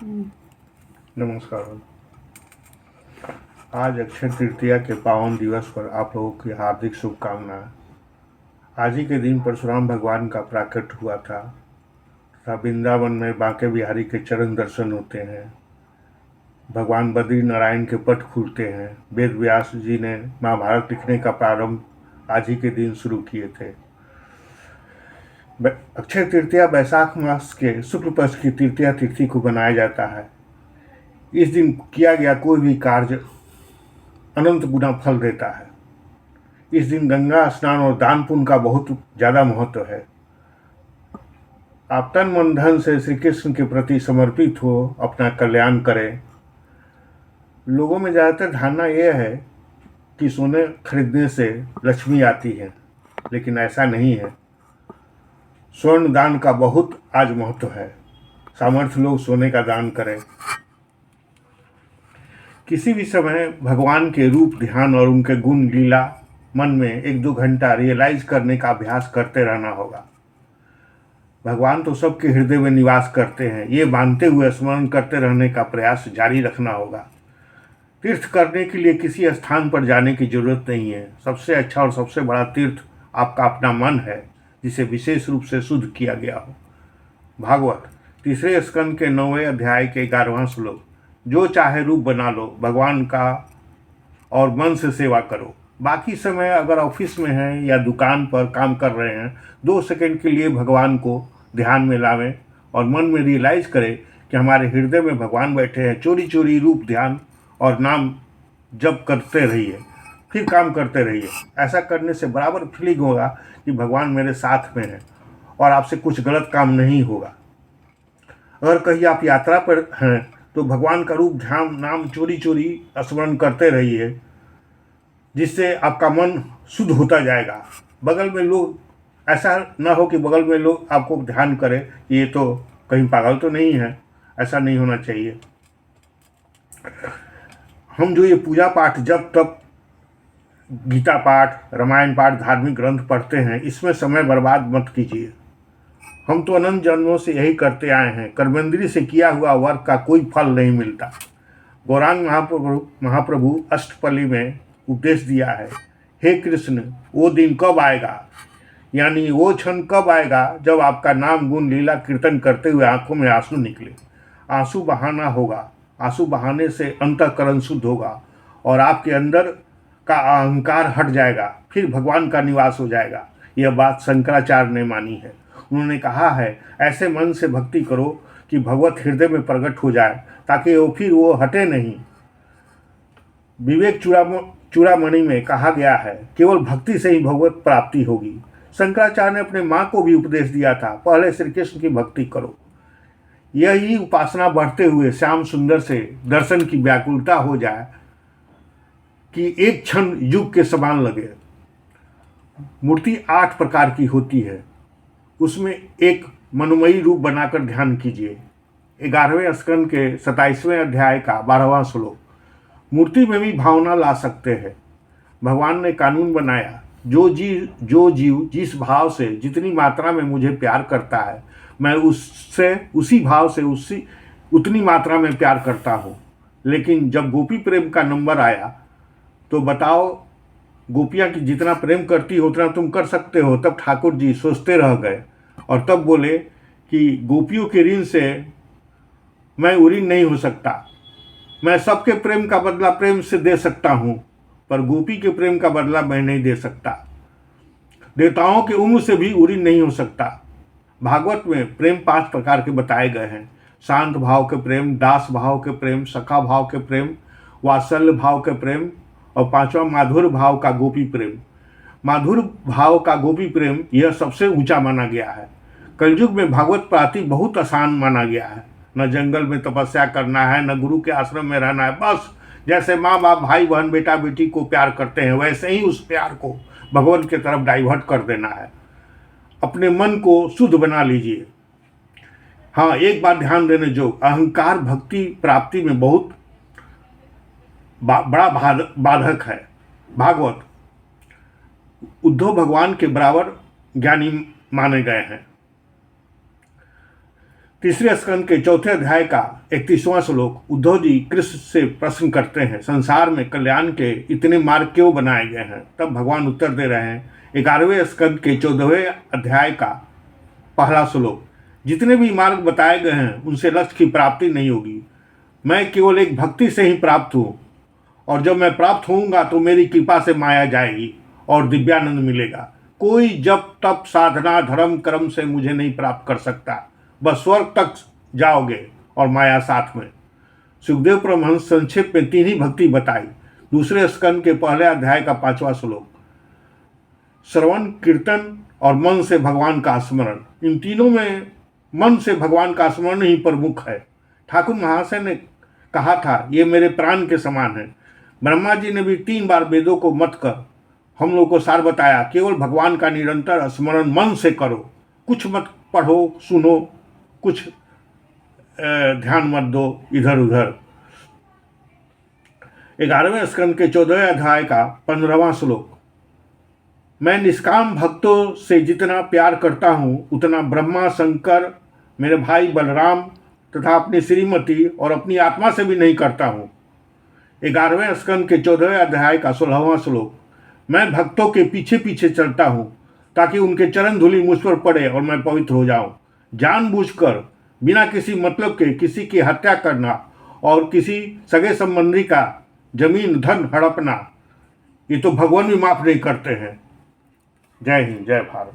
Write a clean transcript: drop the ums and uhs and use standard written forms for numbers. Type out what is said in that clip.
नमस्कार। आज अक्षय तृतीया के पावन दिवस पर आप लोगों की हार्दिक शुभकामनाएं। आज ही के दिन परशुराम भगवान का प्राकट हुआ था तथा वृंदावन में बांके बिहारी के चरण दर्शन होते हैं। भगवान बद्री नारायण के पट खुलते हैं। वेद व्यास जी ने महाभारत लिखने का प्रारंभ आज ही के दिन शुरू किए थे। अक्षय तृतीया वैशाख मास के शुक्ल पक्ष की तृतीया तिथि को बनाया जाता है। इस दिन किया गया कोई भी कार्य अनंत गुना फल देता है। इस दिन गंगा स्नान और दान पुण्य का बहुत ज़्यादा महत्व है। आप तन मन धन से श्री कृष्ण के प्रति समर्पित हो, अपना कल्याण करें। लोगों में ज़्यादातर धारणा यह है कि सोने खरीदने से लक्ष्मी आती है, लेकिन ऐसा नहीं है। स्वर्ण दान का बहुत आज महत्व है। सामर्थ्य लोग सोने का दान करें। किसी भी समय भगवान के रूप, ध्यान और उनके गुण लीला मन में 1-2 घंटा रियलाइज करने का अभ्यास करते रहना होगा। भगवान तो सबके हृदय में निवास करते हैं, ये मानते हुए स्मरण करते रहने का प्रयास जारी रखना होगा। तीर्थ करने के लिए किसी स्थान पर जाने की जरूरत नहीं है। सबसे अच्छा और सबसे बड़ा तीर्थ आपका अपना मन है, जिसे विशेष रूप से शुद्ध किया गया हो। भागवत 3 स्कंद के 9वें अध्याय के 11वां श्लोक, जो चाहे रूप बना लो, भगवान का और मन से सेवा करो। बाकी समय अगर ऑफिस में हैं या दुकान पर काम कर रहे हैं, 2 सेकंड के लिए भगवान को ध्यान में लावें और मन में रियलाइज करें कि हमारे हृदय में भगवान बैठे हैं। चोरी चोरी रूप, ध्यान और नाम जप करते रहिए, फिर काम करते रहिए। ऐसा करने से बराबर फीलिंग होगा कि भगवान मेरे साथ में है और आपसे कुछ गलत काम नहीं होगा। अगर कहीं आप यात्रा पर हैं तो भगवान का रूप, ध्यान, नाम चोरी चोरी स्मरण करते रहिए, जिससे आपका मन शुद्ध होता जाएगा। बगल में लोग, ऐसा ना हो कि बगल में लोग आपको ध्यान करें, ये तो कहीं पागल तो नहीं है। ऐसा नहीं होना चाहिए। हम जो ये पूजा पाठ, जब तब गीता पाठ, रामायण पाठ, धार्मिक ग्रंथ पढ़ते हैं, इसमें समय बर्बाद मत कीजिए। हम तो अनंत जन्मों से यही करते आए हैं। कर्मेंद्री से किया हुआ वर्क का कोई फल नहीं मिलता। गौरांग महाप्रभु अष्टपदी में उपदेश दिया है, हे कृष्ण, वो दिन कब आएगा, यानी वो क्षण कब आएगा जब आपका नाम गुण लीला कीर्तन करते हुए आंखों में आंसू निकले। आंसू बहाना होगा। आंसू बहाने से अंतःकरण शुद्ध होगा और आपके अंदर का अहंकार हट जाएगा, फिर भगवान का निवास हो जाएगा। यह बात शंकराचार्य ने मानी है। उन्होंने कहा है, ऐसे मन से भक्ति करो कि भगवत हृदय में प्रकट हो जाए, ताकि वो हटे नहीं। विवेक चूड़ामणि में कहा गया है, केवल भक्ति से ही भगवत प्राप्ति होगी। शंकराचार्य ने अपने माँ को भी उपदेश दिया था, पहले श्री कृष्ण की भक्ति करो। यही उपासना बढ़ते हुए श्याम सुंदर से दर्शन की व्याकुलता हो जाए कि एक क्षण युग के समान लगे। मूर्ति 8 प्रकार की होती है, उसमें एक मनोमयी रूप बनाकर ध्यान कीजिए। 11वें स्कंद के 27वें अध्याय का 12वां श्लोक। मूर्ति में भी भावना ला सकते हैं। भगवान ने कानून बनाया, जो जीव जिस भाव से, जितनी मात्रा में मुझे प्यार करता है, मैं उससे उसी भाव से उतनी मात्रा में प्यार करता हूँ। लेकिन जब गोपी प्रेम का नंबर आया तो बताओ, गोपियाँ की जितना प्रेम करती हो उतना तुम कर सकते हो। तब ठाकुर जी सोचते रह गए और तब बोले कि गोपियों के ऋण से मैं उऋण नहीं हो सकता। मैं सबके प्रेम का बदला प्रेम से दे सकता हूँ, पर गोपी के प्रेम का बदला मैं नहीं दे सकता। देवताओं के उम्र से भी उऋण नहीं हो सकता। भागवत में प्रेम 5 प्रकार के बताए गए हैं। शांत भाव के प्रेम, दास भाव के प्रेम, सखा भाव के प्रेम, वात्सल्य भाव के प्रेम और 5वां माधुर भाव का गोपी प्रेम। माधुर भाव का गोपी प्रेम यह सबसे ऊंचा माना गया है। कलयुग में भागवत प्राप्ति बहुत आसान माना गया है। न जंगल में तपस्या करना है, न गुरु के आश्रम में रहना है। बस जैसे माँ बाप भाई बहन बेटा बेटी को प्यार करते हैं, वैसे ही उस प्यार को भगवान की तरफ डाइवर्ट कर देना है। अपने मन को शुद्ध बना लीजिए। हाँ, एक बात ध्यान देने जो, अहंकार भक्ति प्राप्ति में बहुत बड़ा बाधक है। भागवत उद्धव भगवान के बराबर ज्ञानी माने गए हैं। तीसरे स्कंद के चौथे अध्याय का 31वां श्लोक। उद्धव जी कृष्ण से प्रश्न करते हैं, संसार में कल्याण के इतने मार्ग क्यों बनाए गए हैं? तब भगवान उत्तर दे रहे हैं 11वें स्कंद के 14वें अध्याय का पहला श्लोक। जितने भी मार्ग बताए गए हैं उनसे लक्ष्य की प्राप्ति नहीं होगी। मैं केवल एक भक्ति से ही प्राप्त हूँ, और जब मैं प्राप्त होऊंगा तो मेरी कृपा से माया जाएगी और दिव्यानंद मिलेगा। कोई जब तप साधना धर्म कर्म से मुझे नहीं प्राप्त कर सकता। बस स्वर्ग तक जाओगे और माया साथ में। सुखदेव परमहंस संक्षेप में 3 ही भक्ति बताई। दूसरे स्कंद के पहले अध्याय का 5वां श्लोक। श्रवण, कीर्तन और मन से भगवान का स्मरण। इन तीनों में मन से भगवान का स्मरण ही प्रमुख है। ठाकुर महाशय ने कहा था, ये मेरे प्राण के समान है। ब्रह्मा जी ने भी 3 बार वेदों को मत कर हम लोग को सार बताया, केवल भगवान का निरंतर स्मरण मन से करो। कुछ मत पढ़ो सुनो, कुछ ध्यान मत दो इधर उधर। 11वें स्कंद के 14वें अध्याय का 15वां श्लोक। मैं निष्काम भक्तों से जितना प्यार करता हूँ उतना ब्रह्मा, शंकर, मेरे भाई बलराम तथा अपनी श्रीमती और अपनी आत्मा से भी नहीं करता हूँ। 11वें स्कंद के 14वें अध्याय का 16वां श्लोक। मैं भक्तों के पीछे पीछे चलता हूँ ताकि उनके चरण धूलि मुझ पर पड़े और मैं पवित्र हो जाऊँ। जानबूझकर बिना किसी मतलब के किसी की हत्या करना और किसी सगे संबंधी का जमीन धन हड़पना, ये तो भगवान भी माफ नहीं करते हैं। जय हिंद, जय भारत।